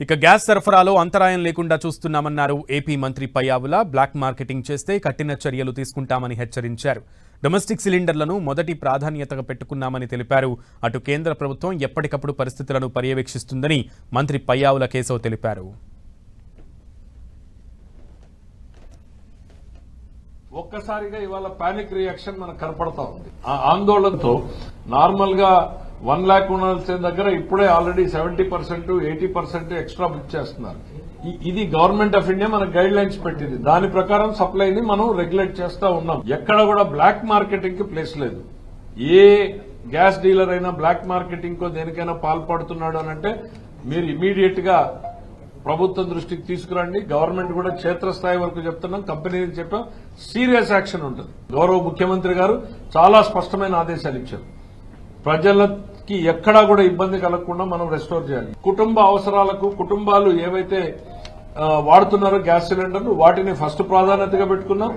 ఇక గ్యాస్ సరఫరాలో అంతరాయం లేకుండా చూస్తున్నామన్నారు ఏపీ మంత్రి పయ్యావుల. బ్లాక్ మార్కెటింగ్ చేస్తే కఠిన చర్యలు తీసుకుంటామని హెచ్చరించారు. డొమెస్టిక్ సిలిండర్లను మొదటి ప్రాధాన్యతగా పెట్టుకున్నామని తెలిపారు. అటు కేంద్ర ప్రభుత్వం ఎప్పటికప్పుడు పరిస్థితులను పర్యవేక్షిస్తుందని మంత్రి పయ్యావుల కేశవ్ తెలిపారు. ఒక్కసారిగా ఇవాళ పానిక్ రియాక్షన్ మనకు కనపడతా ఉంది. ఆ ఆందోళనతో నార్మల్ గా 1 lakh ఉండాల్సిన దగ్గర ఇప్పుడే ఆల్రెడీ 70%, 80% ఎక్స్ట్రా బుక్ చేస్తున్నారు. ఇది గవర్నమెంట్ ఆఫ్ ఇండియా మనకు గైడ్ లైన్స్ పెట్టింది. దాని ప్రకారం సప్లైని మనం రెగ్యులేట్ చేస్తా ఉన్నాం. ఎక్కడ కూడా బ్లాక్ మార్కెటింగ్ కి ప్లేస్ లేదు. ఏ గ్యాస్ డీలర్ అయినా బ్లాక్ మార్కెటింగ్ కో దేనికైనా పాల్పడుతున్నాడు అనంటే మీరు ఇమీడియట్ గా ప్రభుత్వం దృష్టికి తీసుకురండి. గవర్నమెంట్ కూడా క్షేత్రస్థాయి వరకు చెప్తున్నాం, కంపెనీలకు చెప్పాం, సీరియస్ యాక్షన్ ఉంటుంది. గౌరవ ముఖ్యమంత్రి గారు చాలా స్పష్టమైన ఆదేశాలు ఇచ్చారు. ప్రజలకి ఎక్కడా కూడా ఇబ్బంది కలగకుండా మనం రెస్టోర్ చేయాలి. కుటుంబ అవసరాలకు కుటుంబాలు ఏవైతే వాడుతున్నారో గ్యాస్ సిలిండర్లు వాటిని ఫస్ట్ ప్రాధాన్యతగా పెట్టుకున్నాం.